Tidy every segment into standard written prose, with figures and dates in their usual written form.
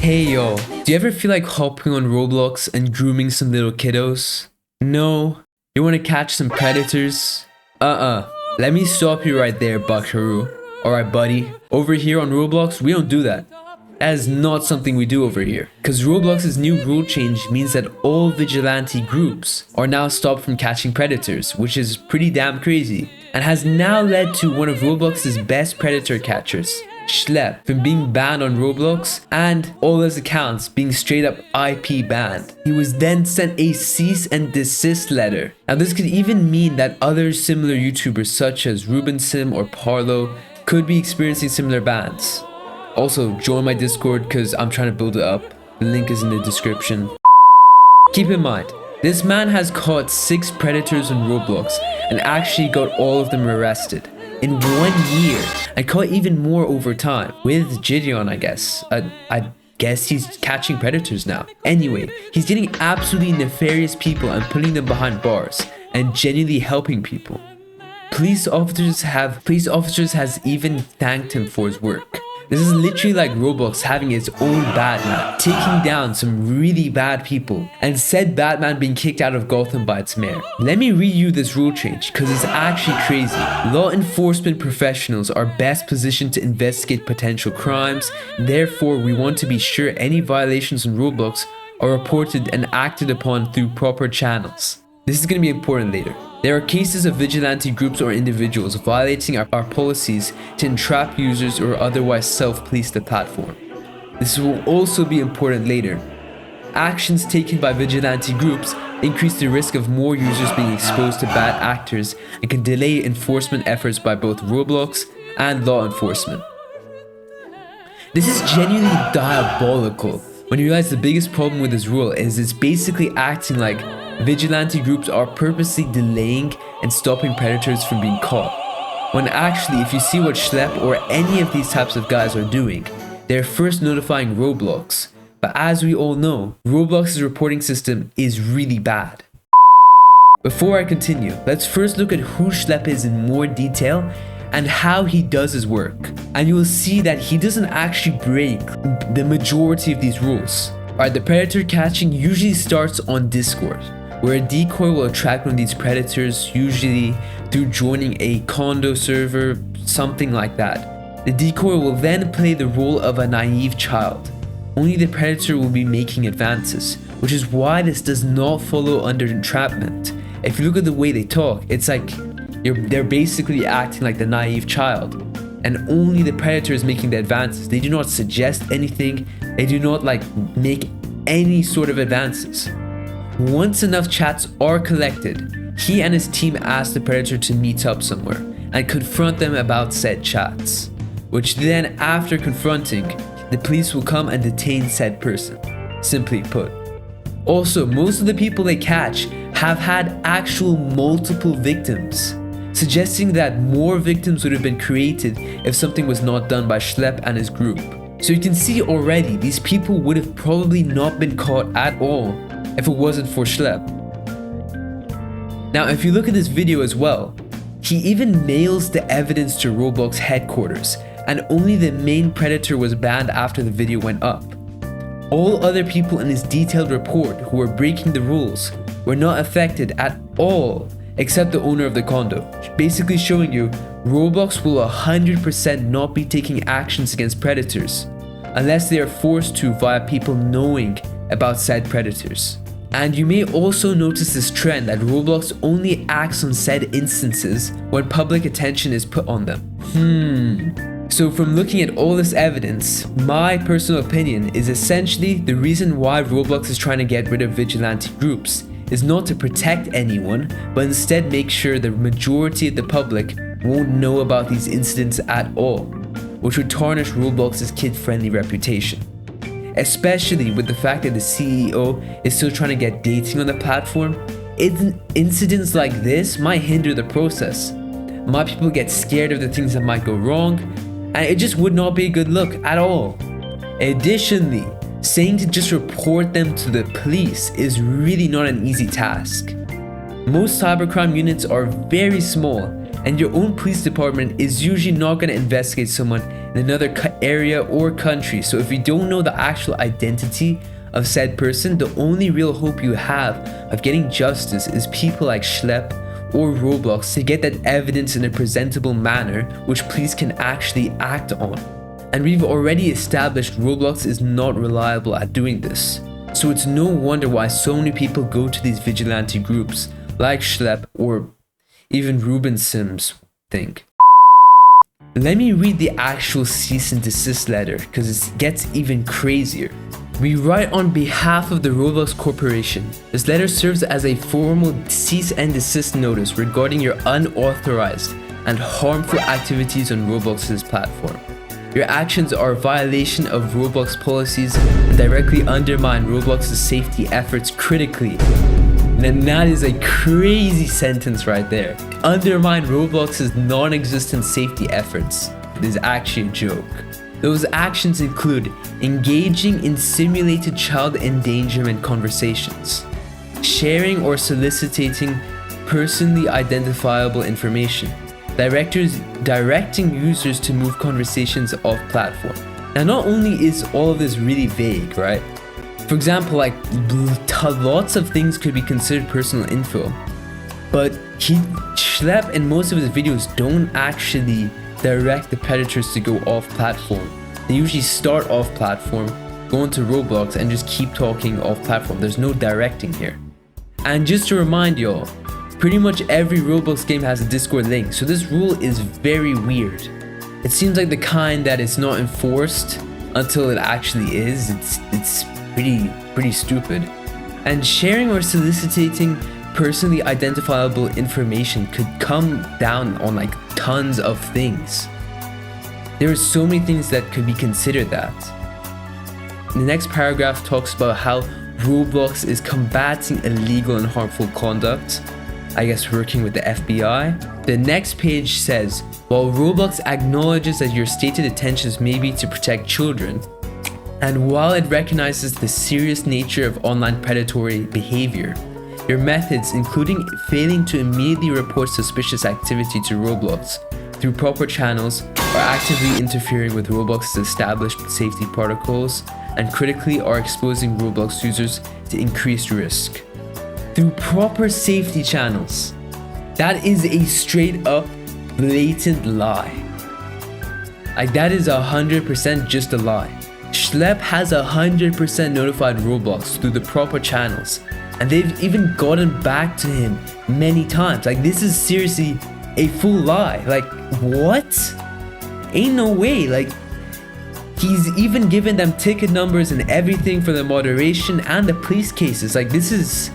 Hey yo, do you ever feel like hopping on Roblox and grooming some little kiddos? No? You want to catch some predators? Let me stop you right there, Buckaroo. Alright buddy, over here on Roblox, we don't do that. That is not something we do over here. Cause Roblox's new rule change means that all vigilante groups are now stopped from catching predators, which is pretty damn crazy. And has now led to one of Roblox's best predator catchers, Schlep, from being banned on Roblox and all his accounts being straight up IP banned. He was then sent a cease and desist letter. Now this could even mean that other similar YouTubers such as Ruben Sim or Parlo could be experiencing similar bans. Also, join my Discord because I'm trying to build it up. The link is in the description. Keep in mind, this man has caught 6 predators on Roblox and actually got all of them arrested in 1 year, and caught even more over time with Jidion, I guess. I guess he's catching predators now. Anyway, he's getting absolutely nefarious people and putting them behind bars and genuinely helping people. Police officers has even thanked him for his work. This is literally like Roblox having its own Batman, taking down some really bad people, and said Batman being kicked out of Gotham by its mayor. Let me read you this rule change because it's actually crazy. Law enforcement professionals are best positioned to investigate potential crimes. Therefore, we want to be sure any violations on Roblox are reported and acted upon through proper channels. This is going to be important later. There are cases of vigilante groups or individuals violating our policies to entrap users or otherwise self-police the platform. This will also be important later. Actions taken by vigilante groups increase the risk of more users being exposed to bad actors and can delay enforcement efforts by both Roblox and law enforcement. This is genuinely diabolical when you realize the biggest problem with this rule is it's basically acting like vigilante groups are purposely delaying and stopping predators from being caught. When actually, if you see what Schlep or any of these types of guys are doing, they're first notifying Roblox. But as we all know, Roblox's reporting system is really bad. Before I continue, let's first look at who Schlep is in more detail and how he does his work. And you will see that he doesn't actually break the majority of these rules. Alright, the predator catching usually starts on Discord, where a decoy will attract one of these predators, usually through joining a condo server, something like that. The decoy will then play the role of a naive child. Only the predator will be making advances, which is why this does not follow under entrapment. If you look at the way they talk, it's like they're basically acting like the naive child, and only the predator is making the advances. They do not suggest anything, they do not make any sort of advances. Once enough chats are collected, he and his team ask the predator to meet up somewhere and confront them about said chats, which then after confronting, the police will come and detain said person, simply put. Also, most of the people they catch have had actual multiple victims, suggesting that more victims would have been created if something was not done by Schlep and his group. So you can see already these people would have probably not been caught at all if it wasn't for Schlep. Now if you look at this video as well, he even mails the evidence to Roblox headquarters, and only the main predator was banned after the video went up. All other people in his detailed report who were breaking the rules were not affected at all except the owner of the condo, basically showing you Roblox will 100% not be taking actions against predators unless they are forced to via people knowing about said predators. And you may also notice this trend that Roblox only acts on said instances when public attention is put on them. So from looking at all this evidence, my personal opinion is essentially the reason why Roblox is trying to get rid of vigilante groups is not to protect anyone, but instead make sure the majority of the public won't know about these incidents at all, which would tarnish Roblox's kid-friendly reputation. Especially with the fact that the CEO is still trying to get dating on the platform, incidents like this might hinder the process. Might people get scared of the things that might go wrong, and it just would not be a good look at all. Additionally, saying to just report them to the police is really not an easy task. Most cybercrime units are very small, and your own police department is usually not going to investigate someone in another area or country. So if you don't know the actual identity of said person, the only real hope you have of getting justice is people like Schlep or Roblox to get that evidence in a presentable manner which police can actually act on. And we've already established Roblox is not reliable at doing this. So it's no wonder why so many people go to these vigilante groups like Schlep or even Ruben Sim's thing. Let me read the actual cease and desist letter because it gets even crazier. We write on behalf of the Roblox Corporation. This letter serves as a formal cease and desist notice regarding your unauthorized and harmful activities on Roblox's platform. Your actions are a violation of Roblox policies and directly undermine Roblox's safety efforts critically. And that is a crazy sentence right there. Undermine Roblox's non-existent safety efforts. It is actually a joke. Those actions include engaging in simulated child endangerment conversations, sharing or soliciting personally identifiable information, directing users to move conversations off platform. Now, not only is all of this really vague, right? For example, like lots of things could be considered personal info, but Schlep in most of his videos don't actually direct the predators to go off platform. They usually start off platform, go into Roblox and just keep talking off platform. There's no directing here. And just to remind y'all, pretty much every Roblox game has a Discord link, so this rule is very weird. It seems like the kind that is not enforced until it actually is. It's pretty stupid. And sharing or soliciting personally identifiable information could come down on like tons of things. There are so many things that could be considered that. The next paragraph talks about how Roblox is combating illegal and harmful conduct, I guess working with the FBI. The next page says, while Roblox acknowledges that your stated intentions may be to protect children, and while it recognizes the serious nature of online predatory behavior, your methods, including failing to immediately report suspicious activity to Roblox through proper channels, are actively interfering with Roblox's established safety protocols and critically are exposing Roblox users to increased risk. Through proper safety channels. That is a straight up blatant lie. Like that is 100% just a lie. Schlep has 100% notified Roblox through the proper channels, and they've even gotten back to him many times. Like this is seriously a full lie. Like what? Ain't no way. Like he's even given them ticket numbers and everything for the moderation and the police cases. Like this is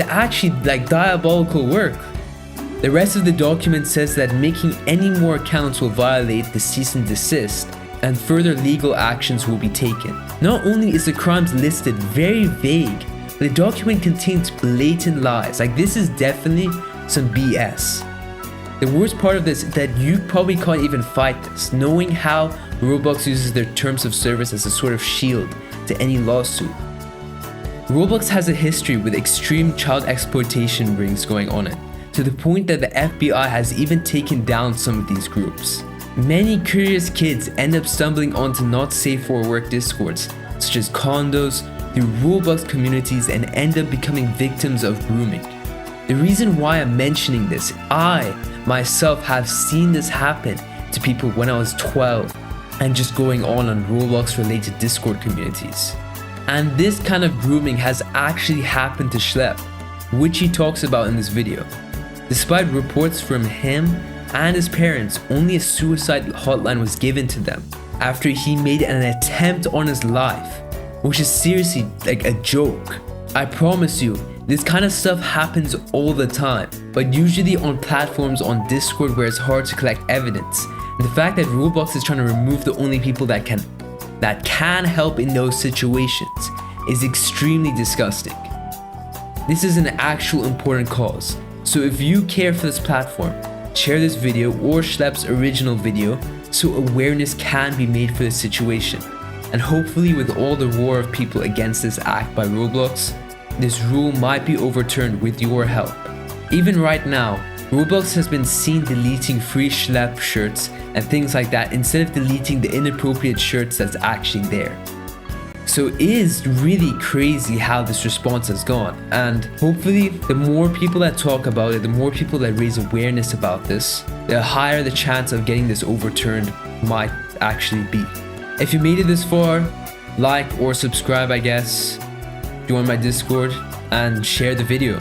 actually like diabolical work. The rest of the document says that making any more accounts will violate the cease and desist, and further legal actions will be taken. Not only is the crimes listed very vague, but the document contains blatant lies. Like this is definitely some BS. The worst part of this is that you probably can't even fight this, knowing how Roblox uses their terms of service as a sort of shield to any lawsuit. Roblox has a history with extreme child exploitation rings going on it, to the point that the FBI has even taken down some of these groups. Many curious kids end up stumbling onto not safe for work discords, such as condos, through Roblox communities and end up becoming victims of grooming. The reason why I'm mentioning this, I myself have seen this happen to people when I was 12 and just going on Roblox related Discord communities. And this kind of grooming has actually happened to Schlep, which he talks about in this video. Despite reports from him and his parents, only a suicide hotline was given to them after he made an attempt on his life, which is seriously like a joke. I promise you, this kind of stuff happens all the time, but usually on platforms on Discord where it's hard to collect evidence. And the fact that Roblox is trying to remove the only people that can help in those situations is extremely disgusting. This is an actual important cause, so if you care for this platform, share this video or Schlep's original video so awareness can be made for this situation. And hopefully with all the roar of people against this act by Roblox, this rule might be overturned with your help. Even right now, Roblox has been seen deleting free Schlep shirts and things like that instead of deleting the inappropriate shirts that's actually there. So it is really crazy how this response has gone, and hopefully the more people that talk about it, the more people that raise awareness about this, the higher the chance of getting this overturned might actually be. If you made it this far, like or subscribe, I guess, join my Discord, and share the video.